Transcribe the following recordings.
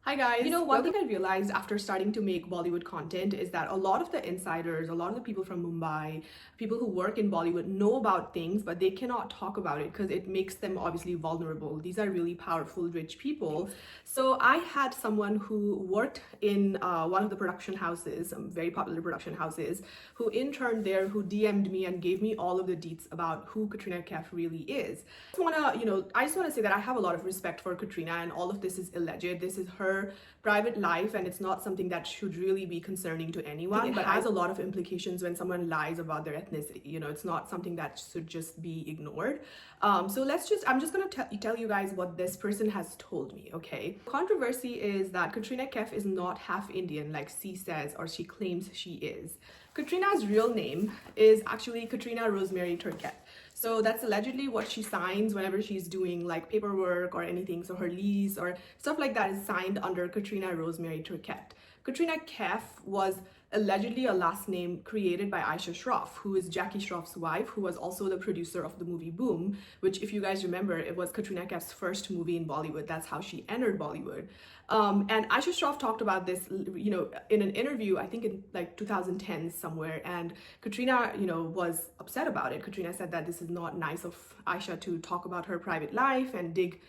Hi guys. You know, one thing I realized after starting to make Bollywood content is that a lot of the insiders, a lot of the people from Mumbai, people who work in Bollywood know about things, but they cannot talk about it because it makes them obviously vulnerable. These are really powerful, rich people. So I had someone who worked in one of the production houses, very popular production houses, who interned there, who DM'd me and gave me all of the deets about who Katrina Kaif really is. I just want to say that I have a lot of respect for Katrina, and all of this is alleged. This is her private life, and it's not something that should really be concerning to anyone, but has a lot of implications when someone lies about their ethnicity. It's not something that should just be ignored. I'm just going to tell you guys what this person has told me. Okay, controversy is that Katrina Kaif is not half Indian like she says, or she claims she is. Katrina's real name is actually Katrina Rosemary Turkett. So that's allegedly what she signs whenever she's doing like paperwork or anything. So her lease or stuff like that is signed under Katrina Rosemary Turkett. Katrina Kaif was allegedly a last name created by Aisha Shroff, who is Jackie Shroff's wife, who was also the producer of the movie Boom, which, if you guys remember, it was Katrina Kaif's first movie in Bollywood. That's how she entered Bollywood. And Aisha Shroff talked about this, in an interview, I think in like 2010 somewhere, and Katrina, was upset about it. Katrina said that this is not nice of Aisha to talk about her private life and dig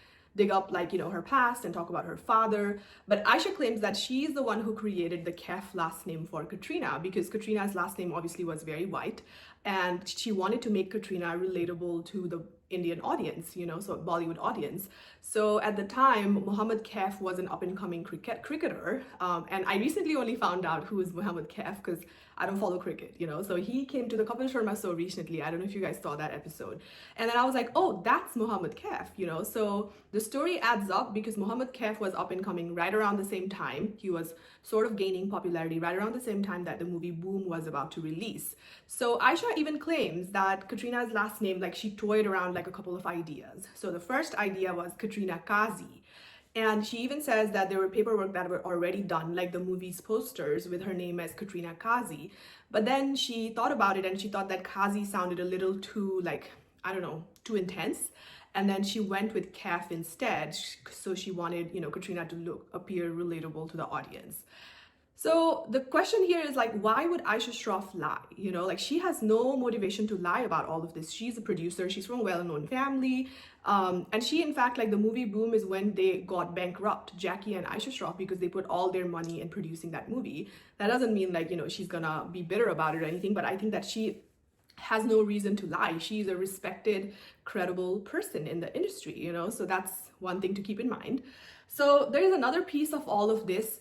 up her past and talk about her father. But Aisha claims that she's the one who created the Kaif last name for Katrina, because Katrina's last name obviously was very white, and she wanted to make Katrina relatable to the Indian audience, so Bollywood audience. So at the time, Mohammad Kaif was an up-and-coming cricketer, and I recently only found out who is Mohammad Kaif because I don't follow cricket, so he came to the Kapil Sharma show recently. I don't know if you guys saw that episode, and then I was like, oh, that's Mohammad Kaif, so the story adds up because Mohammad Kaif was up and coming right around the same time. He was sort of gaining popularity right around the same time that the movie Boom was about to release. So Aisha even claims that Katrina's last name, like, she toyed around like a couple of ideas. So the first idea was Katrina Kazi. And she even says that there were paperwork that were already done, like the movie's posters with her name as Katrina Kazi. But then she thought about it and she thought that Kazi sounded a little too, too intense. And then she went with Kaif instead. So she wanted, Katrina to appear relatable to the audience. So the question here is like, why would Aisha Shroff lie? She has no motivation to lie about all of this. She's a producer. She's from a well-known family. And she, in fact, like the movie Boom is when they got bankrupt, Jackie and Aisha Shroff, because they put all their money in producing that movie. That doesn't mean like, she's gonna be bitter about it or anything, but I think that she has no reason to lie. She's a respected, credible person in the industry, so that's one thing to keep in mind. So there's another piece of all of this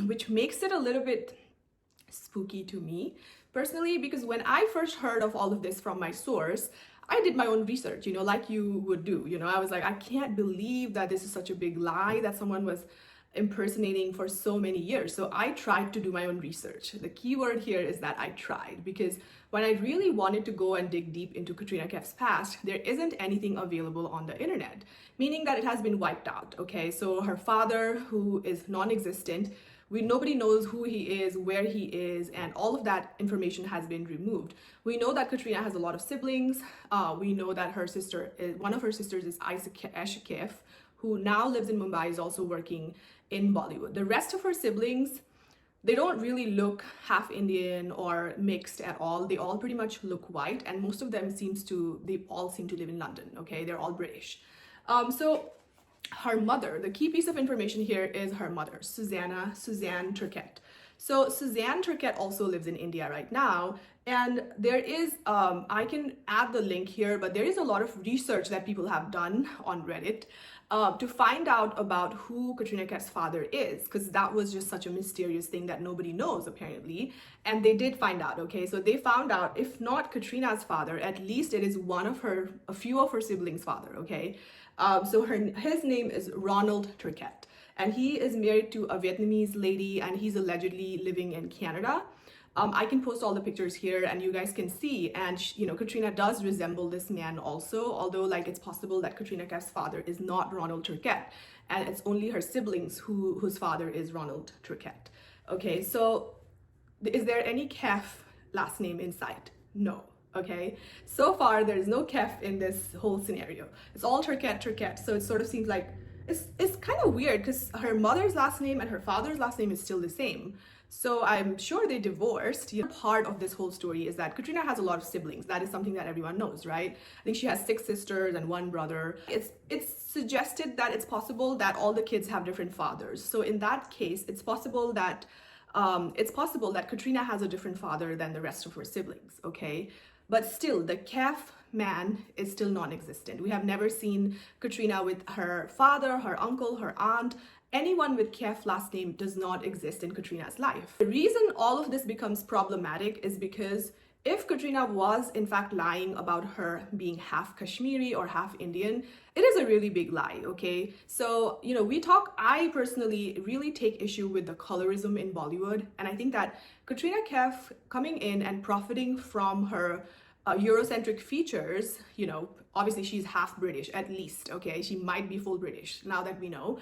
which makes it a little bit spooky to me personally, because when I first heard of all of this from my source, I did my own research, like you would do. I was like, I can't believe that this is such a big lie that someone was impersonating for so many years. So I tried to do my own research. The key word here is that I tried, because when I really wanted to go and dig deep into Katrina Kaif's past, there isn't anything available on the internet, meaning that it has been wiped out. Okay, so her father, who is non-existent, nobody knows who he is, where he is, and all of that information has been removed. We know that Katrina has a lot of siblings. We know that one of her sisters is Aisha Kaif, who now lives in Mumbai, is also working in Bollywood. The rest of her siblings, they don't really look half Indian or mixed at all. They all pretty much look white, and most of them they all seem to live in London, okay? They're all British. So her mother, the key piece of information here is her mother, Suzanne Turkett. So Suzanne Turkett also lives in India right now, and there is, I can add the link here, but there is a lot of research that people have done on Reddit to find out about who Katrina Kaif's father is, because that was just such a mysterious thing that nobody knows apparently. And they did find out, okay? So they found out, if not Katrina's father, at least it is a few of her siblings' father, okay? So his name is Ronald Turkett, and he is married to a Vietnamese lady, and he's allegedly living in Canada. I can post all the pictures here and you guys can see, and Katrina does resemble this man also, although like it's possible that Katrina Kaif's father is not Ronald Turkett, and it's only her siblings whose father is Ronald Turkett. Okay, so is there any Kaif last name in sight? No. Okay, so far there is no Kaif in this whole scenario. It's all Turkett, so it sort of seems like It's kind of weird because her mother's last name and her father's last name is still the same. So I'm sure they divorced. You know, part of this whole story is that Katrina has a lot of siblings. That is something that everyone knows, right? I think she has 6 sisters and 1 brother. It's suggested that it's possible that all the kids have different fathers. So in that case, it's possible that Katrina has a different father than the rest of her siblings. Okay, but still, the Kaif man is still non-existent. We have never seen Katrina with her father, her uncle, her aunt. Anyone with Kaif last name does not exist in Katrina's life. The reason all of this becomes problematic is because if Katrina was in fact lying about her being half Kashmiri or half Indian, it is a really big lie, okay? So, you know, I personally really take issue with the colorism in Bollywood. And I think that Katrina Kaif coming in and profiting from her Eurocentric features, you know, obviously she's half British at least, okay? She might be full British now that we know.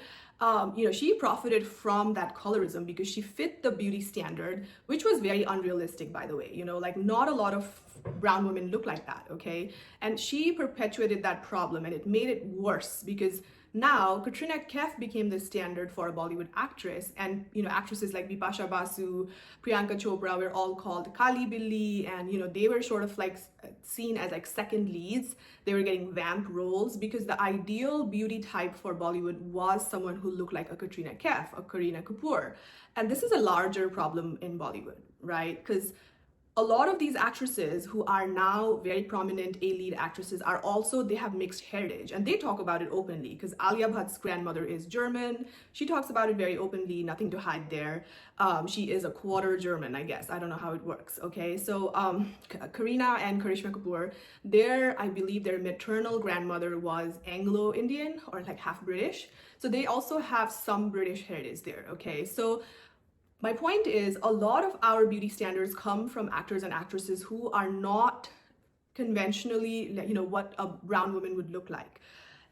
You know, she profited from that colorism because she fit the beauty standard, which was very unrealistic, by the way. You know, like not a lot of brown women look like that, okay? And she perpetuated that problem and it made it worse because now Katrina Kaif became the standard for a Bollywood actress, and you know, actresses like Bipasha Basu, Priyanka Chopra were all called Kali Billi, and you know, they were sort of like seen as like second leads. They were getting vamp roles because the ideal beauty type for Bollywood was someone who looked like a Katrina Kaif, a Kareena Kapoor. And this is a larger problem in Bollywood, right? Because a lot of these actresses who are now very prominent A-lead actresses are also, they have mixed heritage, and they talk about it openly because Alia Bhatt's grandmother is German. She talks about it very openly, nothing to hide there. She is a quarter German, I guess. I don't know how it works, okay? So Kareena and Karishma Kapoor, I believe their maternal grandmother was Anglo-Indian or like half British. So they also have some British heritage there, okay? So my point is, a lot of our beauty standards come from actors and actresses who are not conventionally, you know, what a brown woman would look like.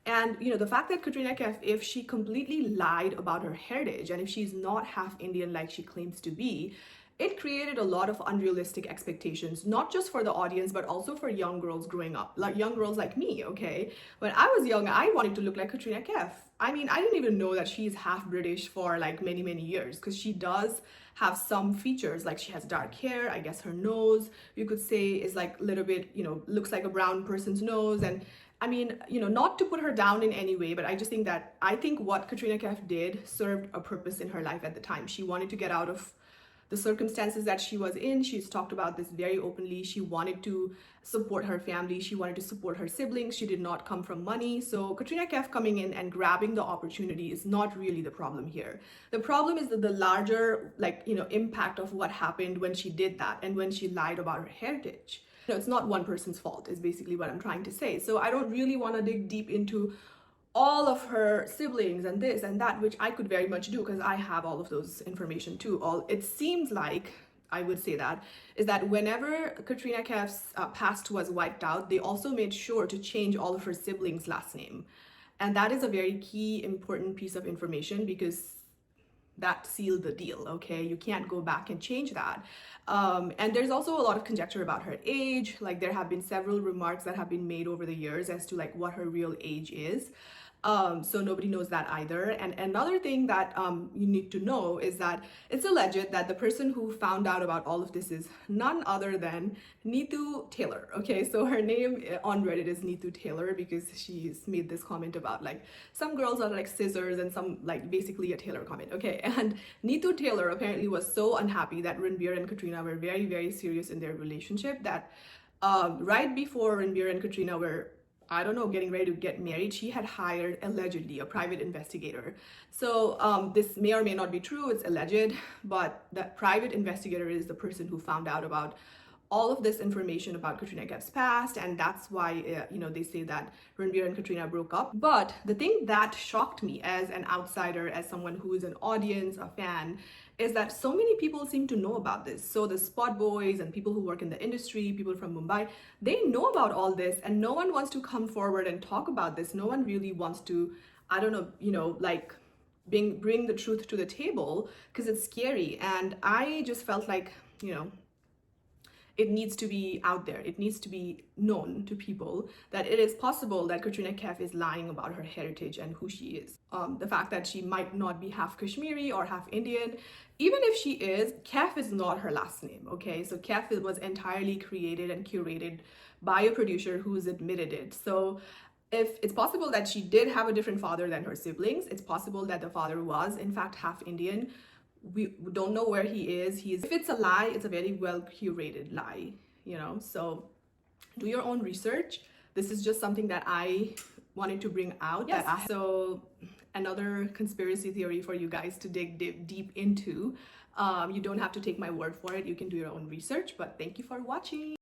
And, you know, the fact that Katrina Kaif, if she completely lied about her heritage and if she's not half Indian like she claims to be, it created a lot of unrealistic expectations, not just for the audience, but also for young girls growing up, like young girls like me, okay? When I was young, I wanted to look like Katrina Kaif. I mean, I didn't even know that she's half British for like many, many years, because she does have some features, like she has dark hair, I guess her nose, you could say, is like a little bit, you know, looks like a brown person's nose. And I mean, you know, not to put her down in any way, but I just think that, I think what Katrina Kaif did served a purpose in her life at the time. She wanted to get out of the circumstances that she was in. She's talked about this very openly. She wanted to support her family. She wanted to support her siblings. She did not come from money. So Katrina Kaif coming in and grabbing the opportunity is not really the problem here. The problem is that the larger, like, you know, impact of what happened when she did that and when she lied about her heritage. You know, it's not one person's fault, is basically what I'm trying to say. So I don't really want to dig deep into all of her siblings and this and that, which I could very much do because I have all of those information too. It seems like, I would say that, is that whenever Katrina Kaif's past was wiped out, they also made sure to change all of her siblings' last name. And that is a very key, important piece of information because that sealed the deal, okay? You can't go back and change that. And there's also a lot of conjecture about her age. Like there have been several remarks that have been made over the years as to like what her real age is. So nobody knows that either. And another thing that you need to know is that it's alleged that the person who found out about all of this is none other than Neetu Taylor. Okay, so her name on Reddit is Neetu Taylor because she's made this comment about like some girls are like scissors and some like basically a Taylor comment. Okay, and Neetu Taylor apparently was so unhappy that Ranbir and Katrina were very, very serious in their relationship that right before Ranbir and Katrina were, I don't know, getting ready to get married, she had hired allegedly a private investigator. So this may or may not be true, it's alleged, but that private investigator is the person who found out about all of this information about Katrina Kaif's past, and that's why you know, they say that Ranbir and Katrina broke up. But the thing that shocked me as an outsider, as someone who is an audience, a fan, is that so many people seem to know about this. So the spot boys and people who work in the industry, people from Mumbai, they know about all this and no one wants to come forward and talk about this. No one really wants to, I don't know, you know, like bring the truth to the table because it's scary. And I just felt like, you know, it needs to be out there. It needs to be known to people that it is possible that Katrina Kaif is lying about her heritage and who she is. The fact that she might not be half Kashmiri or half Indian, even if she is, Kaif is not her last name, okay? So Kaif was entirely created and curated by a producer who's admitted it. So if it's possible that she did have a different father than her siblings, it's possible that the father was in fact half Indian. We don't know where he is. If it's a lie, it's a very well curated lie, you know? So do your own research. This is just something that I wanted to bring out. Yes. So another conspiracy theory for you guys to dig deep into. You don't have to take my word for it. You can do your own research, but thank you for watching.